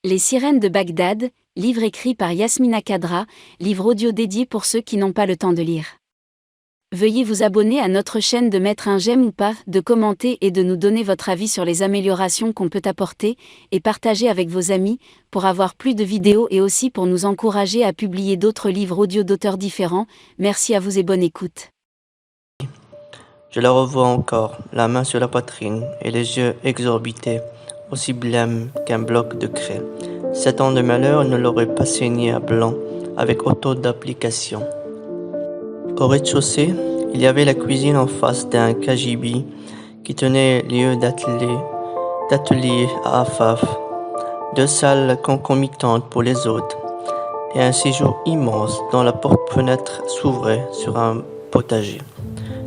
Les sirènes de Bagdad, livre écrit par Yasmina Khadra, livre audio dédié pour ceux qui n'ont pas le temps de lire. Veuillez vous abonner à notre chaîne, de mettre un j'aime ou pas, de commenter et de nous donner votre avis sur les améliorations qu'on peut apporter, et partager avec vos amis, pour avoir plus de vidéos et aussi pour nous encourager à publier d'autres livres audio d'auteurs différents. Merci à vous et bonne écoute. Je la revois encore, la main sur la poitrine et les yeux exorbités, aussi blêmes qu'un bloc de craie. 7 ans de malheur ne l'auraient pas saigné à blanc, avec autant d'application. Au rez-de-chaussée, il y avait la cuisine en face d'un cagibi qui tenait lieu d'atelier à Afaf, 2 salles concomitantes pour les hôtes, et un séjour immense dont la porte-fenêtre s'ouvrait sur un potager.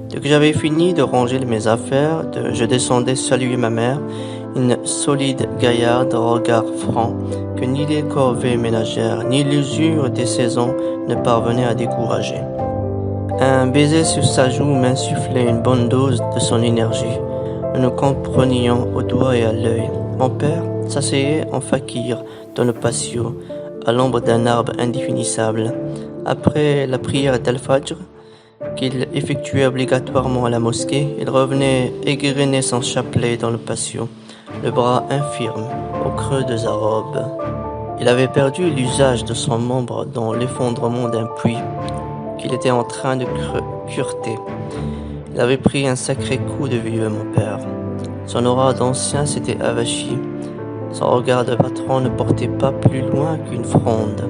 Dès que j'avais fini de ranger mes affaires, je descendais saluer ma mère, une solide gaillarde au regard franc que ni les corvées ménagères ni l'usure des saisons ne parvenaient à décourager. Un baiser sur sa joue m'insufflait une bonne dose de son énergie. Nous nous comprenions au doigt et à l'œil. Mon père s'asseyait en fakir dans le patio, à l'ombre d'un arbre indéfinissable. Après la prière d'Al-Fajr, qu'il effectuait obligatoirement à la mosquée, il revenait égrener son chapelet dans le patio, le bras infirme au creux de sa robe. Il avait perdu l'usage de son membre dans l'effondrement d'un puits qu'il était en train de cureter. Il avait pris un sacré coup de vieux, mon père. Son aura d'ancien s'était avachie. Son regard de patron ne portait pas plus loin qu'une fronde.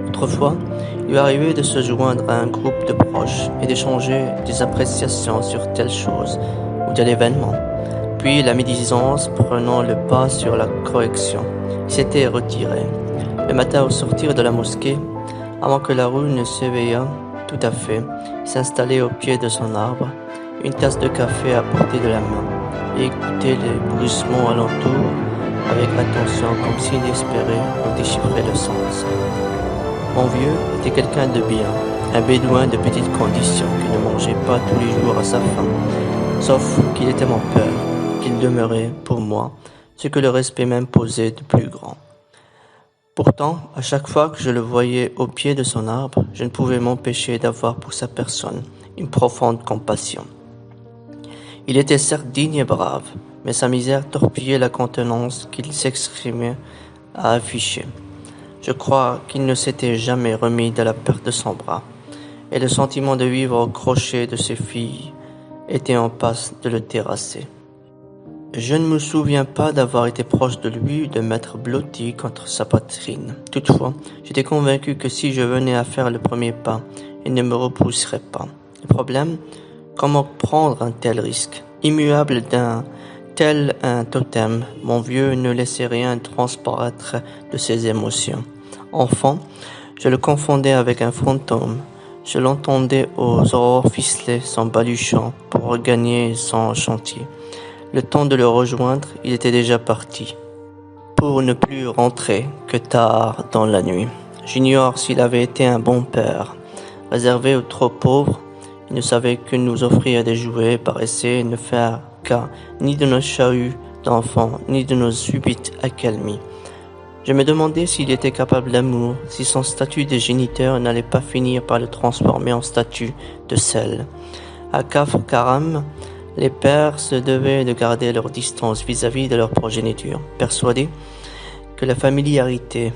Autrefois, il lui arrivait de se joindre à un groupe de proches et d'échanger des appréciations sur telle chose ou tel événement. Puis la médisance prenant le pas sur la correction, il s'était retiré. Le matin, au sortir de la mosquée, avant que la rue ne s'éveillât tout à fait, il s'installait au pied de son arbre, une tasse de café à portée de la main, et écoutait les bruissements alentour avec attention, comme s'il espérait en déchiffrer le sens. Mon vieux était quelqu'un de bien, un bédouin de petite condition qui ne mangeait pas tous les jours à sa faim, sauf qu'il était mon père, qu'il demeurait, pour moi, ce que le respect m'imposait de plus grand. Pourtant, à chaque fois que je le voyais au pied de son arbre, je ne pouvais m'empêcher d'avoir pour sa personne une profonde compassion. Il était certes digne et brave, mais sa misère torpillait la contenance qu'il s'exprimait à afficher. Je crois qu'il ne s'était jamais remis de la perte de son bras, et le sentiment de vivre au crochet de ses filles était en passe de le terrasser. Je ne me souviens pas d'avoir été proche de lui ou de m'être blotti contre sa poitrine. Toutefois, j'étais convaincu que si je venais à faire le premier pas, il ne me repousserait pas. Le problème, comment prendre un tel risque? Immuable tel un totem, mon vieux ne laissait rien transparaître de ses émotions. Enfant, je le confondais avec un fantôme. Je l'entendais aux aurores ficeler son baluchon pour regagner son chantier. Le temps de le rejoindre, il était déjà parti, pour ne plus rentrer que tard dans la nuit. J'ignore s'il avait été un bon père. Réservé aux trop pauvres, il ne savait que nous offrir des jouets, paraissait ne faire cas ni de nos chahuts d'enfants, ni de nos subites accalmies. Je me demandais s'il était capable d'amour, si son statut de géniteur n'allait pas finir par le transformer en statut de sel. À Kafr Karam, les pères se devaient de garder leur distance vis-à-vis de leur progéniture, persuadés que la familiarité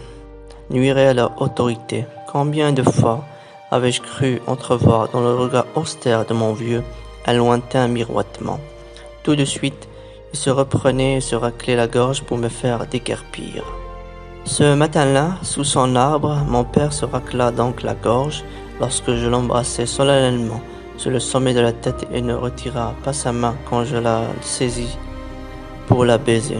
nuirait à leur autorité. Combien de fois avais-je cru entrevoir dans le regard austère de mon vieux un lointain miroitement. Tout de suite, il se reprenait et se raclait la gorge pour me faire déguerpir. Ce matin-là, sous son arbre, mon père se racla donc la gorge lorsque je l'embrassais solennellement sur le sommet de la tête et ne retira pas sa main quand je la saisis pour la baiser.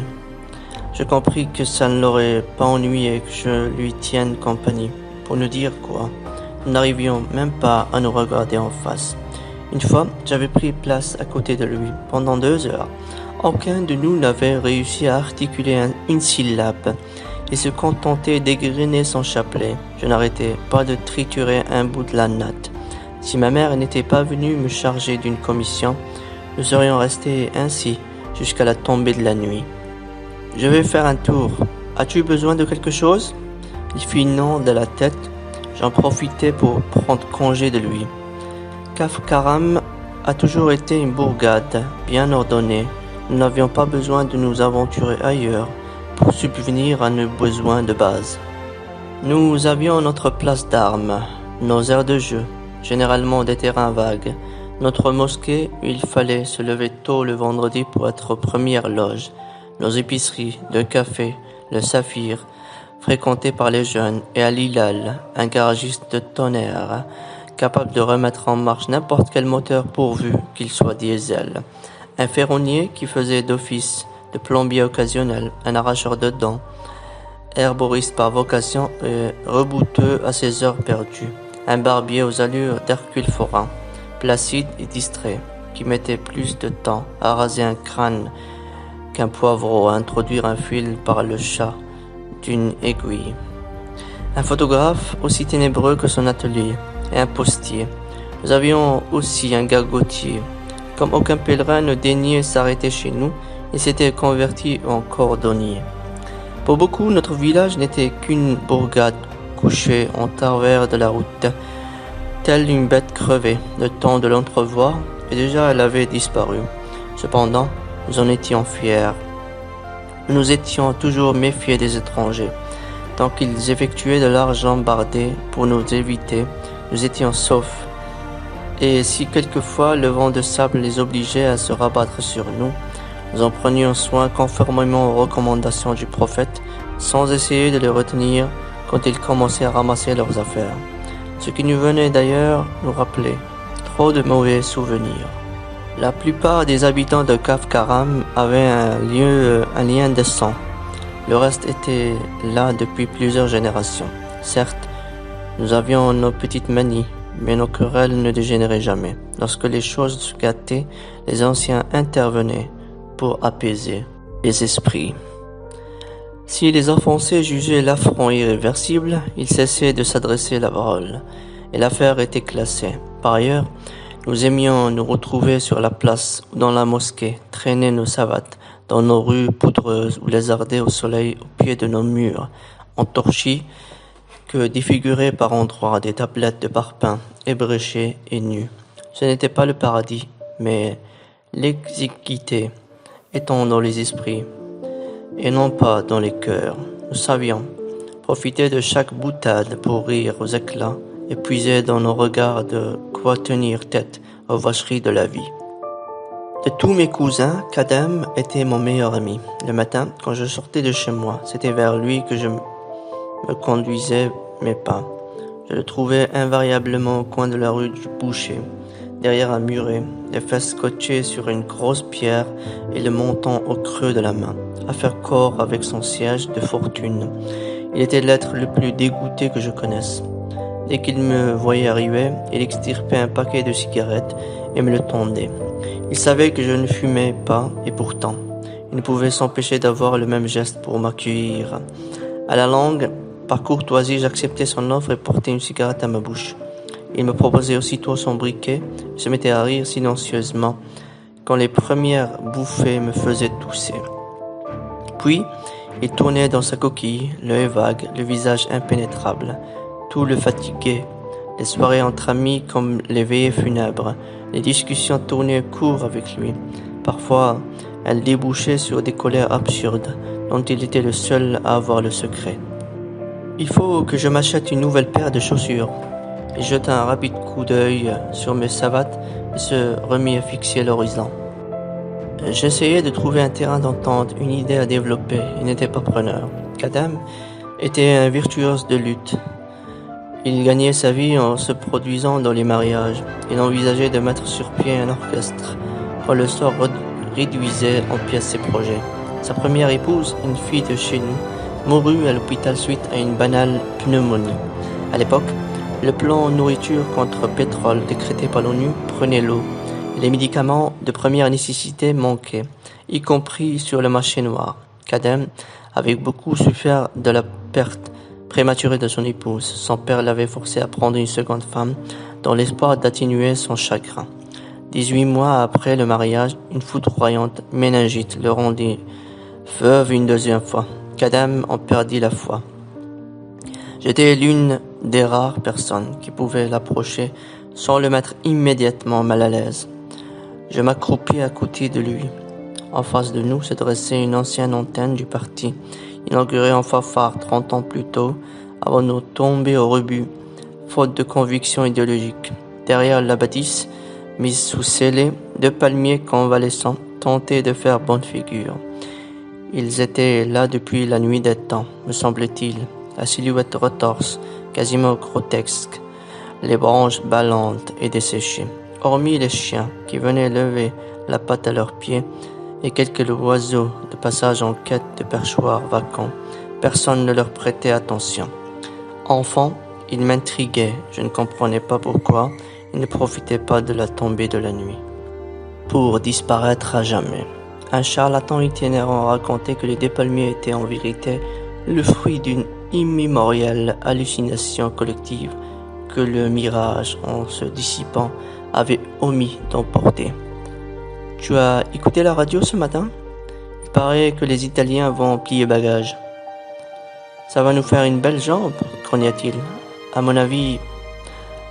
Je compris que ça ne l'aurait pas ennuyé que je lui tienne compagnie. Pour nous dire quoi? Nous n'arrivions même pas à nous regarder en face. Une fois, j'avais pris place à côté de lui pendant 2 heures. Aucun de nous n'avait réussi à articuler une syllabe. Il se contentait d'égrener son chapelet. Je n'arrêtais pas de triturer un bout de la natte. Si ma mère n'était pas venue me charger d'une commission, nous serions restés ainsi jusqu'à la tombée de la nuit. Je vais faire un tour As-tu besoin de quelque chose? Il fit non de la tête. J'en profitai pour prendre congé de lui. Kaf Karam a toujours été une bourgade bien ordonnée. Nous n'avions pas besoin de nous aventurer ailleurs pour subvenir à nos besoins de base. Nous avions notre place d'armes, nos aires de jeu, généralement des terrains vagues, notre mosquée où il fallait se lever tôt le vendredi pour être aux premières loges, nos épiceries, le café, le Saphir, fréquenté par les jeunes, et à Lilal, un garagiste de tonnerre, capable de remettre en marche n'importe quel moteur pourvu qu'il soit diesel, un ferronnier qui faisait d'office de plombier occasionnel, un arracheur de dents, herboriste par vocation et rebouteux à ses heures perdues, un barbier aux allures d'Hercule Forain, placide et distrait, qui mettait plus de temps à raser un crâne qu'un poivreau à introduire un fil par le chat d'une aiguille. Un photographe aussi ténébreux que son atelier, et un postier. Nous avions aussi un gargotier. Comme aucun pèlerin ne daignait s'arrêter chez nous, il s'était converti en cordonnier. Pour beaucoup, notre village n'était qu'une bourgade couchée en travers de la route, telle une bête crevée, le temps de l'entrevoir, et déjà elle avait disparu. Cependant, nous en étions fiers. Nous étions toujours méfiés des étrangers. Tant qu'ils effectuaient de l'argent bardé pour nous éviter, nous étions saufs. Et si quelquefois le vent de sable les obligeait à se rabattre sur nous, nous en prenions soin conformément aux recommandations du prophète, sans essayer de les retenir quand ils commençaient à ramasser leurs affaires. Ce qui nous venait d'ailleurs nous rappelait trop de mauvais souvenirs. La plupart des habitants de Kaf Karam avaient un lien de sang. Le reste était là depuis plusieurs générations. Certes, nous avions nos petites manies, mais nos querelles ne dégénéraient jamais. Lorsque les choses se gâtaient, les anciens intervenaient pour apaiser les esprits. Si les offensés jugeaient l'affront irréversible, ils cessaient de s'adresser la parole, et l'affaire était classée. Par ailleurs, nous aimions nous retrouver sur la place ou dans la mosquée, traîner nos savates dans nos rues poudreuses ou lézarder au soleil au pied de nos murs, entorchis que défigurés par endroits des tablettes de parpaings ébréchées et nues. Ce n'était pas le paradis, mais l'exéquité étant dans les esprits et non pas dans les cœurs. Nous savions profiter de chaque boutade pour rire aux éclats et puiser dans nos regards de quoi tenir tête aux vacheries de la vie. De tous mes cousins, Kadem était mon meilleur ami. Le matin, quand je sortais de chez moi, c'était vers lui que je me conduisais mes pas. Je le trouvais invariablement au coin de la rue du Boucher, derrière un muret, les fesses scotchées sur une grosse pierre et le menton au creux de la main, à faire corps avec son siège de fortune. Il était l'être le plus dégoûté que je connaisse. Dès qu'il me voyait arriver, il extirpait un paquet de cigarettes et me le tendait. Il savait que je ne fumais pas, et pourtant, il ne pouvait s'empêcher d'avoir le même geste pour m'accueillir. À la longue, par courtoisie, j'acceptais son offre et portais une cigarette à ma bouche. Il me proposait aussitôt son briquet, je me mettais à rire silencieusement quand les premières bouffées me faisaient tousser. Puis, il tournait dans sa coquille, l'œil vague, le visage impénétrable. Tout le fatiguait. Les soirées entre amis comme les veillées funèbres, les discussions tournaient court avec lui. Parfois, elles débouchaient sur des colères absurdes dont il était le seul à avoir le secret. Il faut que je m'achète une nouvelle paire de chaussures. Il jeta un rapide coup d'œil sur mes savates et se remit à fixer l'horizon. J'essayais de trouver un terrain d'entente, une idée à développer. Il n'était pas preneur. Kadem était un virtuose de lutte. Il gagnait sa vie en se produisant dans les mariages. Il envisageait de mettre sur pied un orchestre quand le sort réduisait en pièces ses projets. Sa première épouse, une fille de chez nous, mourut à l'hôpital suite à une banale pneumonie. À l'époque, le plan nourriture contre pétrole décrété par l'ONU prenait l'eau. Les médicaments de première nécessité manquaient, y compris sur le marché noir. Kadem avait beaucoup souffert de la perte prématurée de son épouse. Son père l'avait forcé à prendre une seconde femme dans l'espoir d'atténuer son chagrin. 18 mois après le mariage, une foudroyante méningite le rendit veuve une deuxième fois. qu'Adam en perdit la foi. J'étais l'une des rares personnes qui pouvaient l'approcher sans le mettre immédiatement mal à l'aise. Je m'accroupis à côté de lui. En face de nous se dressait une ancienne antenne du parti, inaugurée en fanfare 30 ans plus tôt, avant de tomber au rebut, faute de conviction idéologique. Derrière la bâtisse, mise sous scellé, 2 palmiers convalescents tentaient de faire bonne figure. Ils étaient là depuis la nuit des temps, me semble-t-il, la silhouette retorse, quasiment grotesque, les branches ballantes et desséchées. Hormis les chiens qui venaient lever la patte à leurs pieds et quelques oiseaux de passage en quête de perchoirs vacants, personne ne leur prêtait attention. Enfant, ils m'intriguaient, je ne comprenais pas pourquoi ils ne profitaient pas de la tombée de la nuit pour disparaître à jamais. Un charlatan itinérant racontait que les 2 palmiers étaient en vérité le fruit d'une immémoriale hallucination collective que le mirage, en se dissipant, avait omis d'emporter. Tu as écouté la radio ce matin? Il paraît que les Italiens vont plier bagages. Ça va nous faire une belle jambe, grogna-t-il. À mon avis,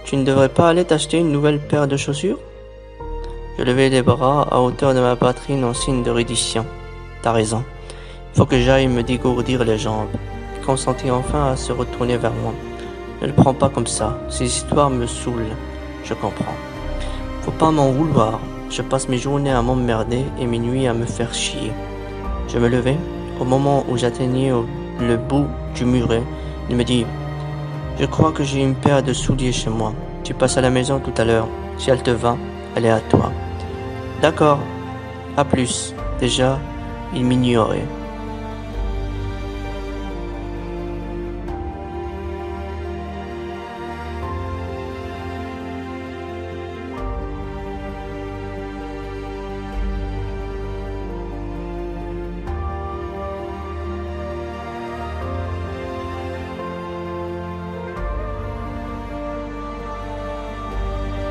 tu ne devrais pas aller t'acheter une nouvelle paire de chaussures? Je levai les bras à hauteur de ma poitrine en signe de reddition. T'as raison. Il faut que j'aille me dégourdir les jambes. Il consentit enfin à se retourner vers moi. Ne le prends pas comme ça. Ces histoires me saoulent. Je comprends. Faut pas m'en vouloir. Je passe mes journées à m'emmerder et mes nuits à me faire chier. Je me levai. Au moment où j'atteignais le bout du muret, il me dit « Je crois que j'ai une paire de souliers chez moi. Tu passes à la maison tout à l'heure. Si elle te va, elle est à toi. » D'accord. À plus. Déjà, il m'ignorait.